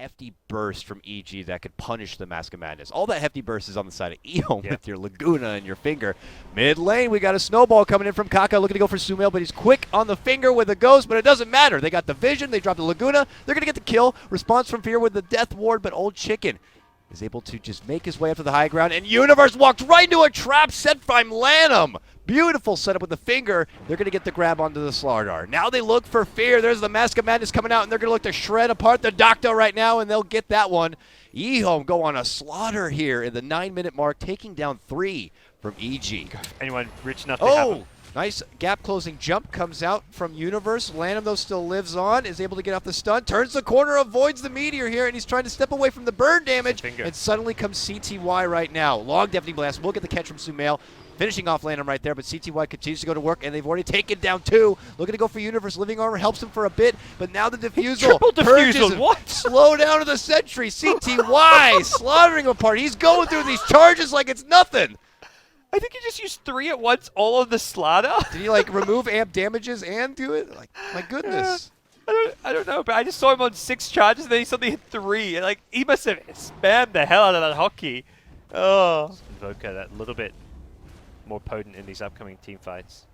hefty burst from EG that could punish the Mask of Madness. All that hefty burst is on the side of Ehome with your Laguna and your finger. Mid lane, we got a snowball coming in from Kaka, looking to go for Sumail, but he's quick on the finger with a ghost, but it doesn't matter. They got the vision, they dropped the Laguna, they're going to get the kill. Response from Fear with the death ward, but Old Chicken is able to just make his way up to the high ground, and Universe walked right into a trap set from Lanham. Beautiful setup with the finger. They're going to get the grab onto the Slardar. Now they look for Fear. There's the Mask of Madness coming out, and they're going to look to shred apart the Doctor right now, and they'll get that one. Ehome go on a slaughter here in the 9-minute mark, taking down 3 from EG. Anyone rich enough to have him. Nice gap closing jump comes out from Universe. Lanham, though, still lives on, is able to get off the stun, turns the corner, avoids the meteor here, and he's trying to step away from the burn damage, and suddenly comes CTY right now. Long Deafening Blast will get the catch from Sumail, finishing off Lanham right there, but CTY continues to go to work, and they've already taken down 2. Looking to go for Universe. Living Armor helps him for a bit, but now the Diffusal. Triple Diffusal, what? Slow down to the Sentry. CTY slaughtering him apart. He's going through these charges like it's nothing. I think he just used 3 at once, all on the Slaughter. Did he like remove amp damages and do it? Like, my goodness. I don't know, but I just saw him on 6 charges, and then he suddenly hit 3. Like, he must have spammed the hell out of that hotkey. Oh. Invoker, that little bit more potent in these upcoming team fights.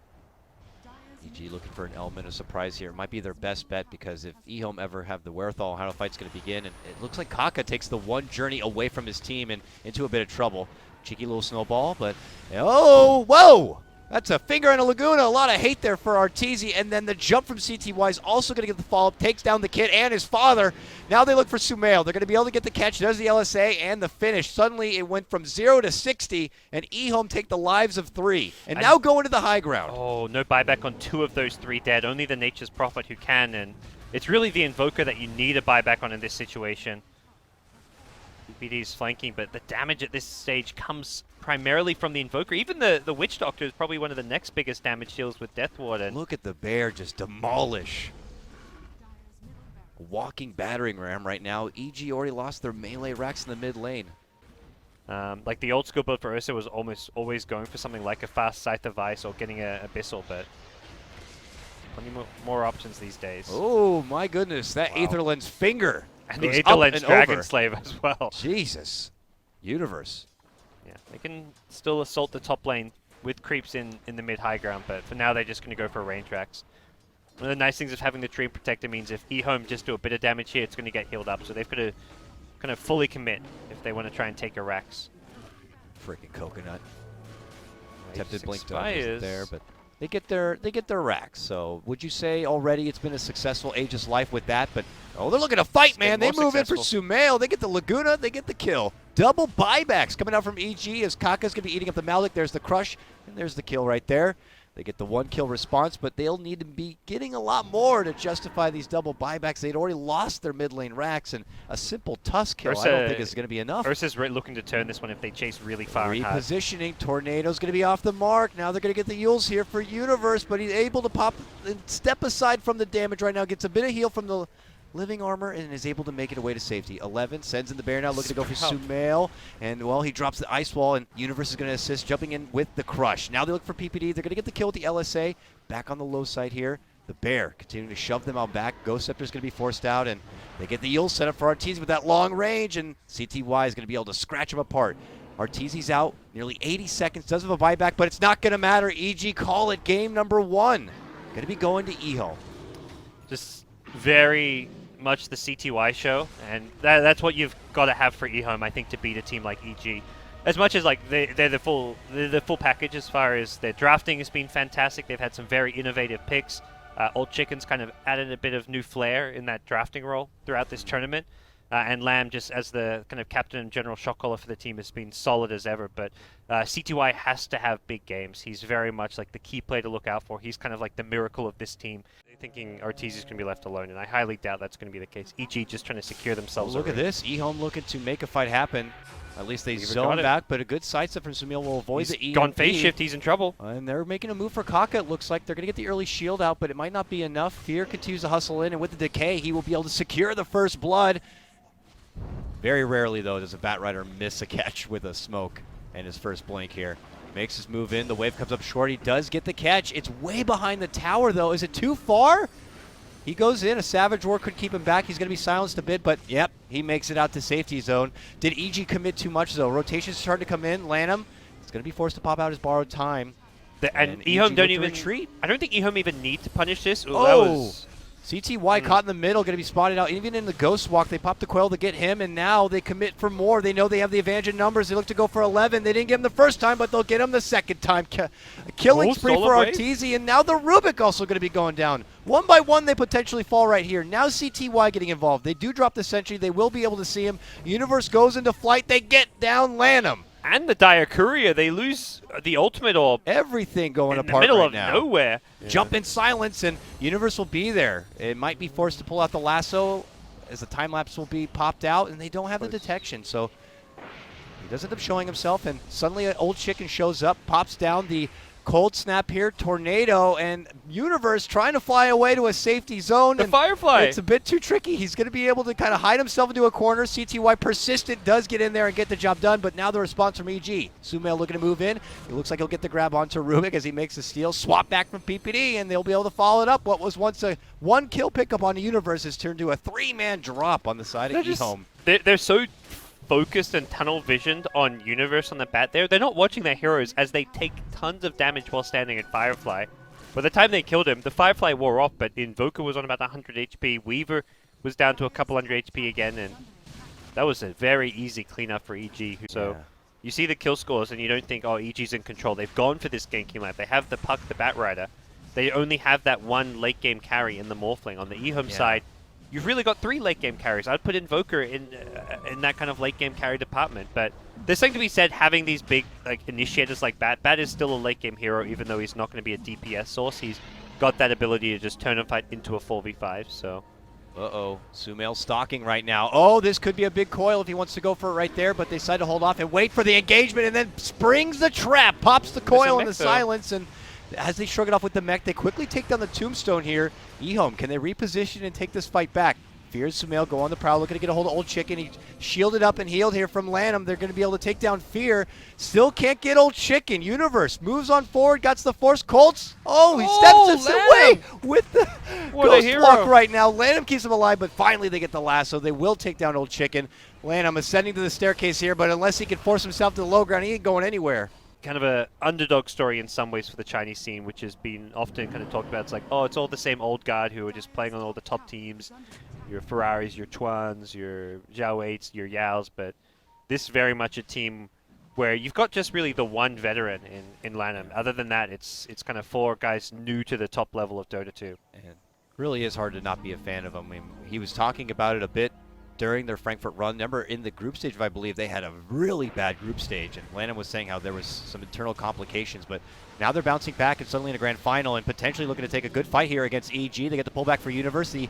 EG looking for an element of surprise here. Might be their best bet, because if Ehome ever have the wherewithal, how the fight's going to begin, and it looks like Kaka takes the one journey away from his team and into a bit of trouble. Cheeky little snowball, but oh, whoa! That's a finger and a Laguna. A lot of hate there for Arteezy, and then the jump from CTY is also going to get the follow-up, takes down the kid and his father. Now they look for Sumail. They're going to be able to get the catch. Does the LSA and the finish. Suddenly it went from 0 to 60, and Ehome take the lives of 3, and now go into the high ground. Oh, no buyback on 2 of those 3 dead. Only the Nature's Prophet who can, and it's really the Invoker that you need a buyback on in this situation. BD's flanking, but the damage at this stage comes primarily from the Invoker. Even the Witch Doctor is probably one of the next biggest damage deals with Death Ward. And look at the bear just demolish. A walking battering ram right now. EG already lost their melee racks in the mid lane. Like the old school build for Ursa was almost always going for something like a fast Scythe of Ice or getting a Abyssal, but plenty more options these days. Oh my goodness, that Aetherland's finger. And the Aetherland's Dragon Slave as well. Jesus. Universe. Yeah, they can still assault the top lane with creeps in the mid-high ground, but for now they're just going to go for range racks. One of the nice things of having the Tree Protector means if Ehome just do a bit of damage here, it's going to get healed up, so they've got to kind of fully commit if they want to try and take a racks. Freaking Coconut. Well, Tempted Blink isn't there, but they get their racks. So would you say already it's been a successful Aegis Life with that? But oh, they're looking to fight, man. They move in for Sumail. They get the Laguna. They get the kill. Double buybacks coming out from EG as Kaka's going to be eating up the Malik. There's the crush, and there's the kill right there. They get the 1 kill response, but they'll need to be getting a lot more to justify these double buybacks. They'd already lost their mid lane racks, and a simple Tusk kill I don't think is going to be enough. Ursa's looking to turn this one if they chase really far and hard. Repositioning. Tornado's going to be off the mark. Now they're going to get the Yules here for Universe, but he's able to pop and step aside from the damage right now. Gets a bit of heal from the Living Armor and is able to make it away to safety. 11 sends in the bear now, looking to go for Sumail. And, well, he drops the Ice Wall, and Universe is going to assist, jumping in with the Crush. Now they look for PPD. They're going to get the kill with the LSA. Back on the low side here. The bear continuing to shove them out back. Ghost Scepter's going to be forced out, and they get the Yule set up for Arteezy with that long range, and CTY is going to be able to scratch them apart. Arteezy's out, nearly 80 seconds, does have a buyback, but it's not going to matter. EG call it game number 1. Going to be going to Ehome. Just very much the CTY show, and that's what you've got to have for Ehome, I think, to beat a team like EG. As much as like they're the full package as far as their drafting has been fantastic. They've had some very innovative picks. Old Chicken's kind of added a bit of new flair in that drafting role throughout this tournament. And Lamb, just as the kind of captain and general shot caller for the team, has been solid as ever. But CTY has to have big games. He's very much like the key player to look out for. He's kind of like the miracle of this team. Thinking Arteezy's going to be left alone, and I highly doubt that's going to be the case. EG just trying to secure themselves. Look at this. Ehome looking to make a fight happen. At least they zone back, but a good sidestep from Sumail will avoid the EMP. Gone phase shift, he's in trouble. And they're making a move for Kaka. It looks like they're going to get the early shield out, but it might not be enough. Fear continues to hustle in, and with the decay, he will be able to secure the first blood. Very rarely, though, does a Batrider miss a catch with a smoke and his first blink here. Makes his move in. The wave comes up short. He does get the catch. It's way behind the tower, though. Is it too far? He goes in. A Savage Roar could keep him back. He's going to be silenced a bit, but yep, he makes it out to safety zone. Did EG commit too much, though? Rotation's starting to come in. Lanham is going to be forced to pop out his borrowed time. And Ehome don't even retreat. I don't think Ehome even need to punish this. Ooh, Oh! that was CTY caught in the middle, going to be spotted out. Even in the Ghost Walk, they popped the coil to get him, and now they commit for more. They know they have the advantage in numbers. They look to go for 11. They didn't get him the first time, but they'll get him the second time. A killing spree for Arteezy, and now the Rubik also going to be going down. One by one, they potentially fall right here. Now CTY getting involved. They do drop the sentry. They will be able to see him. Universe goes into flight. They get down Lanham. And the Dire Courier, they lose the ultimate orb. Everything going in the apart middle right of now. nowhere. Jump in silence, and Universe will be there. It might be forced to pull out the lasso as the time lapse will be popped out, and they don't have the detection. So he does end up showing himself, and suddenly an old chicken shows up, pops down the cold snap here, tornado, and Universe trying to fly away to a safety zone. The and Firefly. It's a bit too tricky. He's going to be able to kind of hide himself into a corner. CTY persistent does get in there and get the job done, but now the response from EG. Sumail looking to move in. It looks like he'll get the grab onto Rubik as he makes the steal. Swap back from PPD, and they'll be able to follow it up. What was once a one kill pickup on the Universe has turned to a three-man drop on the side of Ehome. They're so focused and tunnel visioned on Universe on the bat there. They're not watching their heroes as they take tons of damage while standing at Firefly. By the time they killed him, the Firefly wore off, but Invoker was on about 100 HP. Weaver was down to a couple hundred HP again, and that was a very easy cleanup for EG. So you see the kill scores, and you don't think, oh, EG's in control. They've gone for this ganking lap. They have the Puck, the Batrider. They only have that one late game carry in the Morphling. On the Ehome side, you've really got 3 late game carries. I'd put Invoker in that kind of late game carry department, but there's something to be said having these big initiators like Bat. Bat is still a late game hero, even though he's not going to be a DPS source. He's got that ability to just turn a fight into a 4v5. So, Sumail stalking right now. Oh, this could be a big coil if he wants to go for it right there, but they decide to hold off and wait for the engagement, and then springs the trap, pops the coil in the silence, and as they shrug it off with the mech, they quickly take down the tombstone here. Ehome, can they reposition and take this fight back? Fears Sumail go on the prowl, looking to get a hold of Old Chicken. He shielded up and healed here from Lanham. They're going to be able to take down Fear. Still can't get Old Chicken. Universe moves on forward, got the force. Colts. Oh, he steps away with the Ghost Walk right now. Lanham keeps him alive, but finally they get the lasso. They will take down Old Chicken. Lanham ascending to the staircase here, but unless he can force himself to the low ground, he ain't going anywhere. Kind of a underdog story in some ways for the Chinese scene, which has been often kind of talked about. It's like, oh, it's all the same old guard who are just playing on all the top teams. Your Ferraris, your Chuans, your Zhao 8s, your Yaos, but this is very much a team where you've got just really the one veteran in Lanham. Other than that, it's kind of 4 guys new to the top level of Dota 2. And it really is hard to not be a fan of him. I mean, he was talking about it a bit during their Frankfurt run. Remember, in the group stage, I believe, they had a really bad group stage, and Lanham was saying how there was some internal complications, but now they're bouncing back and suddenly in a grand final and potentially looking to take a good fight here against EG. They get the pullback for University.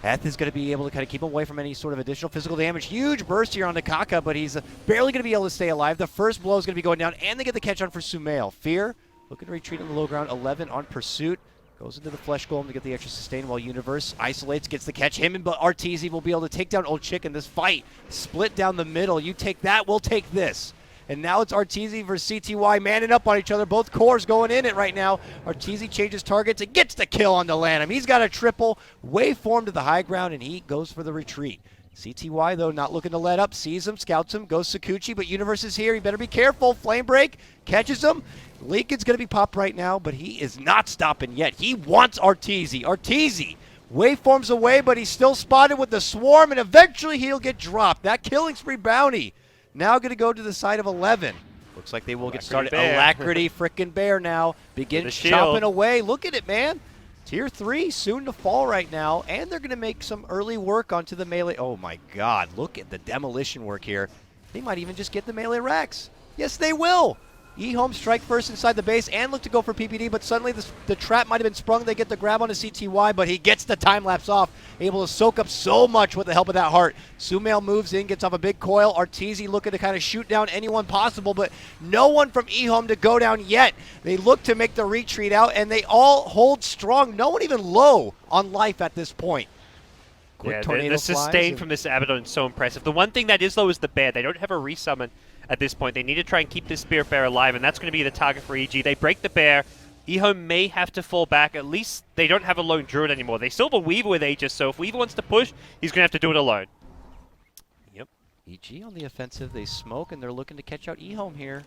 Eth is going to be able to kind of keep him away from any sort of additional physical damage. Huge burst here on Kaka, but he's barely going to be able to stay alive. The first blow is going to be going down, and they get the catch on for Sumail. Fear looking to retreat on the low ground. 11 on pursuit. Goes into the Flesh Golem to get the extra sustain while Universe isolates, gets the catch. Him and Arteezy will be able to take down Old Chicken. This fight split down the middle. You take that, we'll take this. And now it's Arteezy versus CTY manning up on each other. Both cores going in it right now. Arteezy changes targets and gets the kill on the Lanham. He's got a triple, waveform to the high ground, and he goes for the retreat. CTY, though, not looking to let up. Sees him, scouts him, goes Sakuchi, but Universe is here. He better be careful. Flame break, catches him. Lincoln's going to be popped right now, but he is not stopping yet. He wants Arteezy. Arteezy waveforms away, but he's still spotted with the swarm, and eventually he'll get dropped. That killing spree bounty now going to go to the side of 11. Looks like they will get started. Alacrity frickin' Bear now begins chopping away. Look at it, man. Tier 3 soon to fall right now, and they're going to make some early work onto the melee. Oh my god, look at the demolition work here. They might even just get the melee racks. Yes, they will. Ehome strike first inside the base and look to go for PPD, but suddenly the trap might have been sprung. They get the grab on a CTY, but he gets the time lapse off, able to soak up so much with the help of that heart. Sumail moves in, gets off a big coil. Arteezy looking to kind of shoot down anyone possible, but no one from Ehome to go down yet. They look to make the retreat out, and they all hold strong. No one even low on life at this point. Yeah, the sustain from this Abaddon is so impressive. The one thing that is low is the bear. They don't have a resummon at this point. They need to try and keep this Spirit Bear alive, and that's going to be the target for EG. They break the bear. Ehome may have to fall back. At least they don't have a lone druid anymore. They still have a Weaver with Aegis, so if Weaver wants to push, he's going to have to do it alone. Yep. EG on the offensive. They smoke, and they're looking to catch out Ehome here.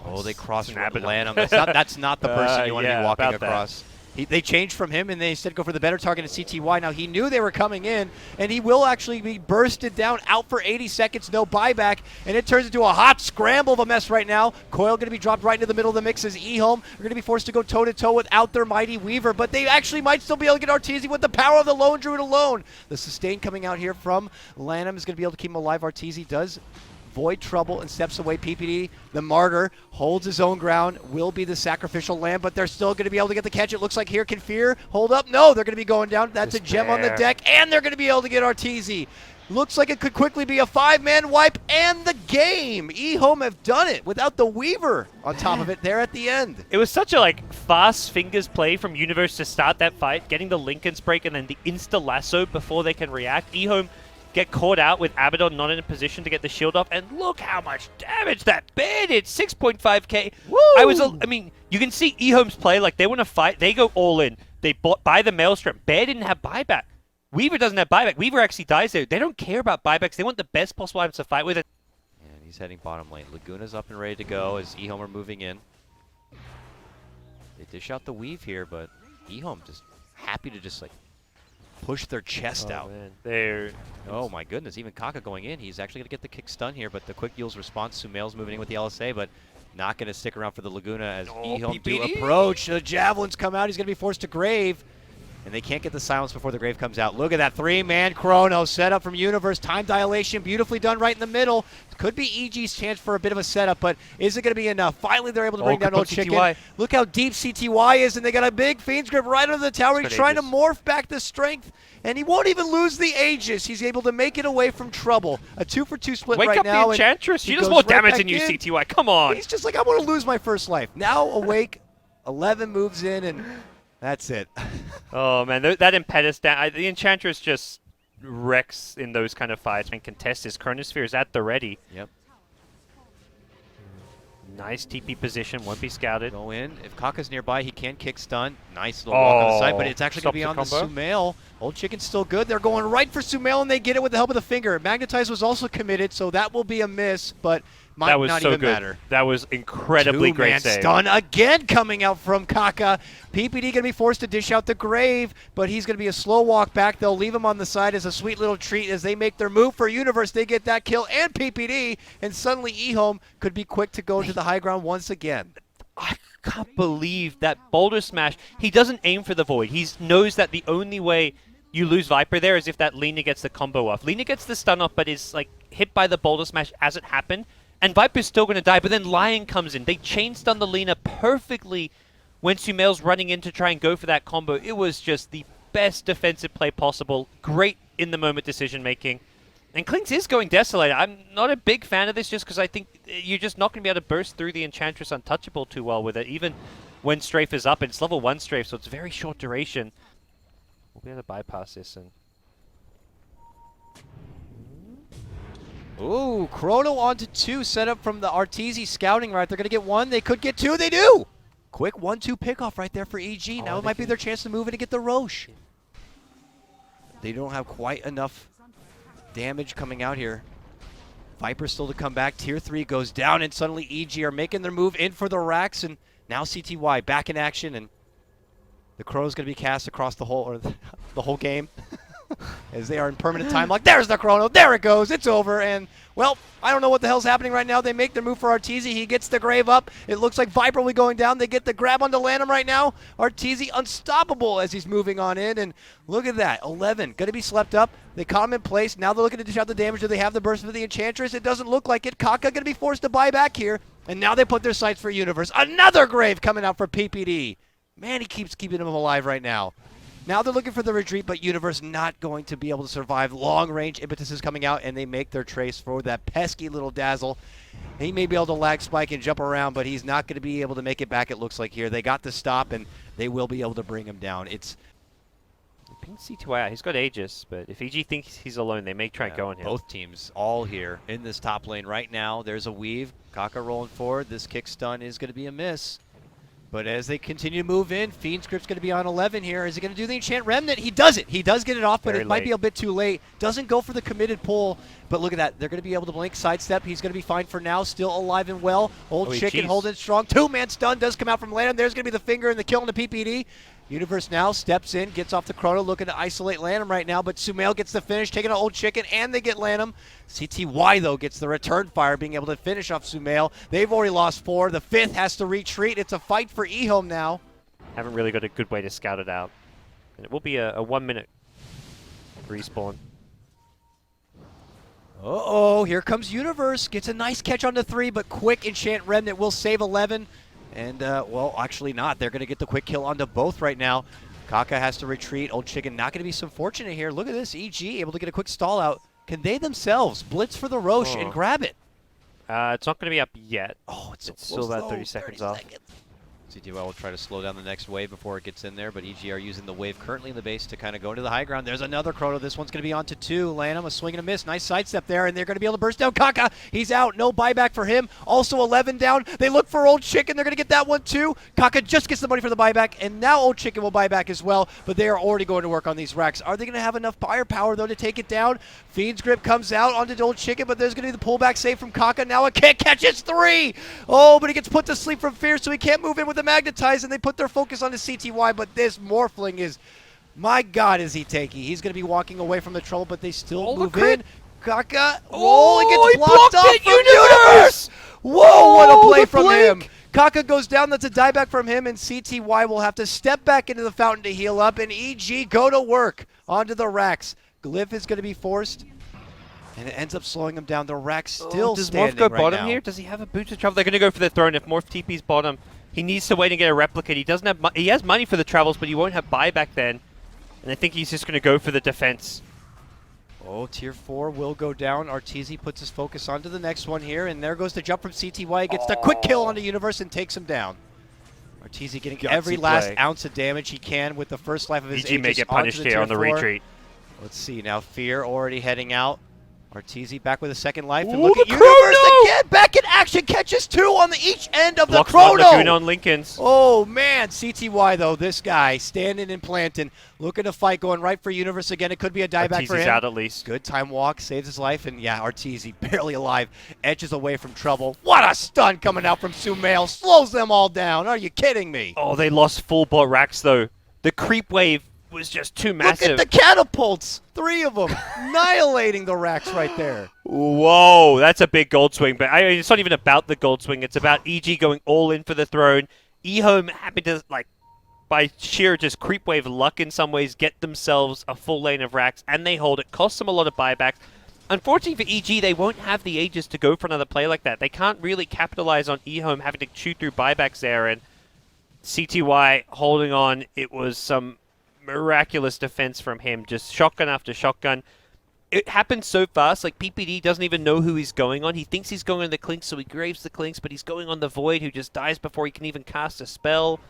Oh, they It's cross an Abaddon. Lanham. That's not the person you want to be walking across. They changed from him, and they instead go for the better target at CTY. Now, he knew they were coming in, and he will actually be bursted down, out for 80 seconds, no buyback, and it turns into a hot scramble of a mess right now. Coil going to be dropped right into the middle of the mix as Ehome are going to be forced to go toe-to-toe without their mighty Weaver, but they actually might still be able to get Arteezy with the power of the Lone Druid alone. The sustain coming out here from Lanham is going to be able to keep him alive. Arteezy does avoid trouble and steps away. PPD, the martyr, holds his own ground, will be the sacrificial lamb, but they're still going to be able to get the catch. It looks like here can Fear hold up. No, they're going to be going down. That's a gem on the deck, and they're going to be able to get Arteezy. Looks like it could quickly be a 5-man wipe and the game. Ehome have done it without the Weaver on top of it there at the end. It was such a fast fingers play from Universe to start that fight, getting the Lincoln's break and then the insta lasso before they can react. Ehome get caught out with Abaddon not in a position to get the shield off, and look how much damage that bear did. 6.5k. Woo! I mean, you can see Ehome's play, they want to fight, they go all in. They buy the Maelstrom. Bear didn't have buyback. Weaver doesn't have buyback. Weaver actually dies there. They don't care about buybacks. They want the best possible items to fight with it. And he's heading bottom lane. Laguna's up and ready to go as Ehome are moving in. They dish out the weave here, but Ehome just happy to just push their chest out. Man. Oh my goodness, even Kaka going in. He's actually going to get the kick stun here, but the quick deals response. Sumail's moving in with the LSA, but not going to stick around for the Laguna as Ehome do approach. The javelins come out. He's going to be forced to Grave, and they can't get the silence before the Grave comes out. Look at that 3-man chrono set up from Universe. Time dilation, beautifully done right in the middle. Could be EG's chance for a bit of a setup, but is it going to be enough? Finally, they're able to bring down Old Chicken. CTY. Look how deep CTY is, and they got a big Fiend's Grip right under the tower. He's trying to morph back the strength, and he won't even lose the Aegis. He's able to make it away from trouble. A 2-for-2 split right now. Wake up the Enchantress. She does more damage than you, CTY. Come on. He's just like, I want to lose my first life. Now awake, 11 moves in, and that's it. Oh, man. That Impetus down. The Enchantress just wrecks in those kind of fights. And contest his Chronosphere is at the ready. Yep. Nice TP position, won't be scouted. Go in. If Kaka's nearby, he can kick stun. Nice little walk on the side, but it's actually going to be on the Sumail. Old Chicken's still good. They're going right for Sumail, and they get it with the help of the finger. Magnetize was also committed, so that will be a miss, but might not even matter. That was incredibly great save. Stun again coming out from Kaka. PPD going to be forced to dish out the Grave, but he's going to be a slow walk back. They'll leave him on the side as a sweet little treat as they make their move for Universe. They get that kill and PPD, and suddenly Ehome could be quick to go to the high ground once again. I can't believe that Boulder Smash. He doesn't aim for the Void. He knows that the only way you lose Viper there is if that Lina gets the combo off. Lina gets the stun off, but is hit by the Boulder Smash as it happened. And Viper's still going to die, but then Lion comes in. They chain stun the Lina perfectly when Sumail's running in to try and go for that combo. It was just the best defensive play possible. Great in-the-moment decision-making. And Klinks is going Desolator. I'm not a big fan of this just because I think you're just not going to be able to burst through the Enchantress Untouchable too well with it, even when Strafe is up. And it's level 1 Strafe, so it's very short duration. We'll be able to bypass this and... Ooh, Chrono onto 2, set up from the Arteezy scouting right. They're going to get 1. They could get 2. They do! Quick 1-2 pickoff right there for EG. Now it might be their chance to move in and get the Roche. They don't have quite enough damage coming out here. Viper still to come back. Tier 3 goes down, and suddenly EG are making their move in for the racks, and now CTY back in action, and the Chrono's going to be cast across the whole, the whole game. As they are in permanent time lock. There's the Chrono. There it goes. It's over. And, well, I don't know what the hell's happening right now. They make their move for Arteezy. He gets the Grave up. It looks like Viper will be going down. They get the grab onto Lanham right now. Arteezy unstoppable as he's moving on in. And look at that. 11. Going to be slept up. They caught him in place. Now they're looking to dish out the damage. Do they have the burst for the Enchantress? It doesn't look like it. Kaka going to be forced to buy back here. And now they put their sights for Universe. Another Grave coming out for PPD. Man, he keeps keeping him alive right now. Now they're looking for the retreat, but Universe not going to be able to survive. Long-range Impetus is coming out, and they make their trace for that pesky little Dazzle. He may be able to lag spike and jump around, but he's not going to be able to make it back, it looks like here. They got the stop, and they will be able to bring him down. It's Ping CTY out. He's got Aegis, but if EG thinks he's alone, they may try and go on him. Both teams all here in this top lane right now. There's a weave. Kaka rolling forward. This kick stun is going to be a miss. But as they continue to move in, Fiendscript's going to be on 11 here. Is he going to do the Enchant Remnant? He does it. He does get it off, but it might be a bit too late. Doesn't go for the committed pull, but look at that. They're going to be able to blink, sidestep. He's going to be fine for now. Still alive and well. Old Chicken holding strong. Two-man stun does come out from Lanham. There's going to be the finger and the kill on the PPD. Universe now steps in, gets off the chrono, looking to isolate Lanham right now, but Sumail gets the finish, taking out Old Chicken, and they get Lanham. CTY, though, gets the return fire, being able to finish off Sumail. They've already lost 4. The 5th has to retreat. It's a fight for Ehome now. Haven't really got a good way to scout it out. And it will be a 1-minute respawn. Uh-oh, here comes Universe. Gets a nice catch on the 3, but quick Enchant Remnant will save 11. And, well, actually not. They're going to get the quick kill onto both right now. Kaka has to retreat. Old Chicken not going to be so fortunate here. Look at this. EG able to get a quick stall out. Can they themselves blitz for the Roche and grab it? It's not going to be up yet. Oh, it's still about 30 seconds off. CTY will try to slow down the next wave before it gets in there, but EG are using the wave currently in the base to kind of go into the high ground. There's another chrono. This one's going to be on to 2. Lanham, a swing and a miss. Nice sidestep there, and they're going to be able to burst down Kaka. He's out. No buyback for him. Also 11 down. They look for Old Chicken. They're going to get that one too. Kaka just gets the money for the buyback, and now Old Chicken will buy back as well, but they are already going to work on these racks. Are they going to have enough firepower, though, to take it down? Fiend's Grip comes out onto Old Chicken, but there's going to be the pullback save from Kaka. Now a kick catches 3. Oh, but he gets put to sleep from fear, so he can't move in with the magnetize, and they put their focus on the CTY, but this Morphling is, my God, is he tanky. He's going to be walking away from the trouble, but they still move in. Kaka, he gets blocked off from Universe! Whoa, what a play from him. Kaka goes down, that's a dieback from him, and CTY will have to step back into the fountain to heal up, and EG go to work onto the racks. Glyph is going to be forced, and it ends up slowing him down. The rack's still standing. Does Morph go right bottom now. here? Does he have a boot to travel? They're going to go for the throne. If Morph TP's bottom, he needs to wait and get a replicate. He doesn't have. He has money for the travels, but he won't have buyback then. And I think he's just going to go for the defense. Oh, tier 4 will go down. Arteezy puts his focus onto the next one here, and there goes the jump from CTY. He gets the quick kill onto Universe and takes him down. Arteezy getting every last ounce of damage he can with the first life of his EG may get punished here on the retreat. Let's see now. Fear already heading out. Arteezy back with a second life, and look at Universe again, back in action, catches 2 on the each end of the chrono. Laguna on Lincoln's. Oh man, CTY though, this guy standing and planting, looking to fight, going right for Universe again. It could be a dieback for him. Arteezy's out at least. Good time walk, saves his life, and yeah, Arteezy barely alive, edges away from trouble. What a stun coming out from Sumail, slows them all down. Are you kidding me? Oh, they lost full bot racks though. The creep wave was just too massive. Look at the catapults, 3 of them, annihilating the racks right there. Whoa, that's a big gold swing, but it's not even about the gold swing. It's about EG going all in for the throne. Ehome happy to, like, by sheer just creep wave luck in some ways, get themselves a full lane of racks, and they hold it. Costs them a lot of buybacks. Unfortunately for EG, they won't have the ages to go for another play like that. They can't really capitalize on Ehome having to chew through buybacks there, and CTY holding on. It was some miraculous defense from him, just shotgun after shotgun. It happens so fast, like PPD doesn't even know who he's going on. He thinks he's going on the Clinks, so he graves the Clinks, but he's going on the Void, who just dies before he can even cast a spell.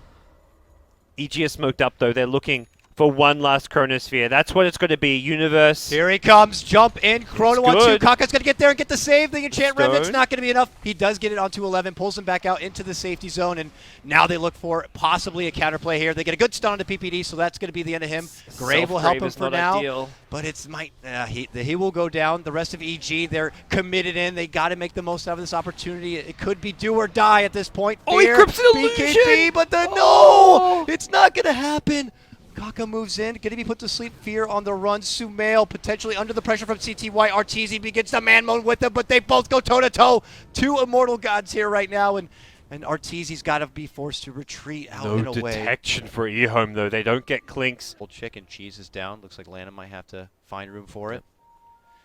EG is smoked up, though. They're looking for one last Chronosphere. That's what it's going to be. Universe. Here he comes. Jump in. Chrono on 2. Kaka's going to get there and get the save. The Enchant Remnant's not going to be enough. He does get it onto 11. Pulls him back out into the safety zone. And now they look for possibly a counterplay here. They get a good stun on the PPD, so that's going to be the end of him. Grave will help him for now. Ideal. But it's he will go down. The rest of EG, they're committed in. They got to make the most out of this opportunity. It could be do or die at this point. Oh, he grips an illusion! BKB, but no! It's not going to happen. Kaka moves in, going to be put to sleep. Fear on the run. Sumail potentially under the pressure from CTY. Arteezy begins to man mode with them, but they both go toe-to-toe. 2 immortal gods here right now, and Arteezy's got to be forced to retreat out and away. No detection for Ehome, though. They don't get Clinks. Old Chicken cheese is down. Looks like Lanham might have to find room for it.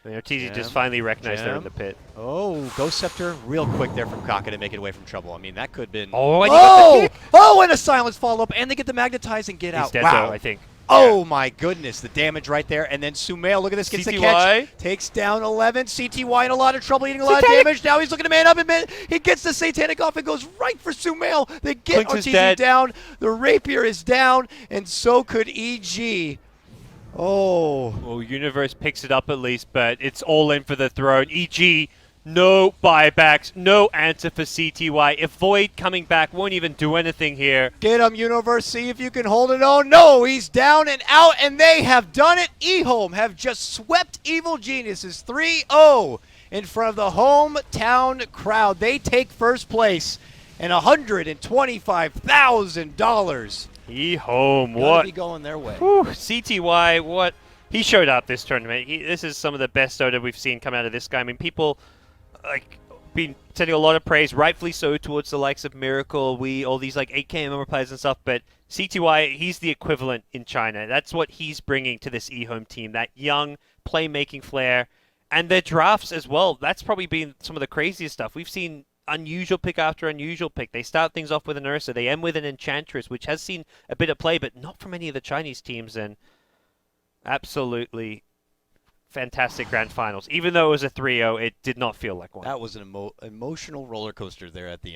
Arteezy just finally recognized they're in the pit. Oh, Ghost Scepter real quick there from Kaka to make it away from trouble. I mean, that could have been... Oh, and a silence follow-up, and they get the magnetize and get out. He's dead, though, I think. Oh, my goodness, the damage right there. And then Sumail, look at this, gets the catch. Takes down 11. CTY in a lot of trouble, eating a lot of damage. Now he's looking to man up a bit. He gets the Satanic off and goes right for Sumail. They get Arteezy down. The Rapier is down, and so could EG. Oh. Well, Universe picks it up at least, but it's all in for the throne. EG No buybacks, no answer for CTY. If Void coming back won't even do anything here. Get him, Universe. See if you can hold it. Oh, no. He's down and out, and they have done it. Ehome have just swept Evil Geniuses 3-0 in front of the hometown crowd. They take first place and $125,000. Ehome, Gotta what? be going their way. Whew, CTY, what? He showed up this tournament. This is some of the best Dota we've seen come out of this guy. I mean, people like been sending a lot of praise, rightfully so, towards the likes of Miracle, all these like 8K member players and stuff. But CTY, he's the equivalent in China. That's what he's bringing to this Ehome team. That young playmaking flair, and their drafts as well. That's probably been some of the craziest stuff we've seen. Unusual pick after unusual pick. They start things off with an Ursa. They end with an Enchantress, which has seen a bit of play, but not from any of the Chinese teams. And absolutely fantastic grand finals. Even though it was a 3-0, it did not feel like one. That was an emotional roller coaster there at the end.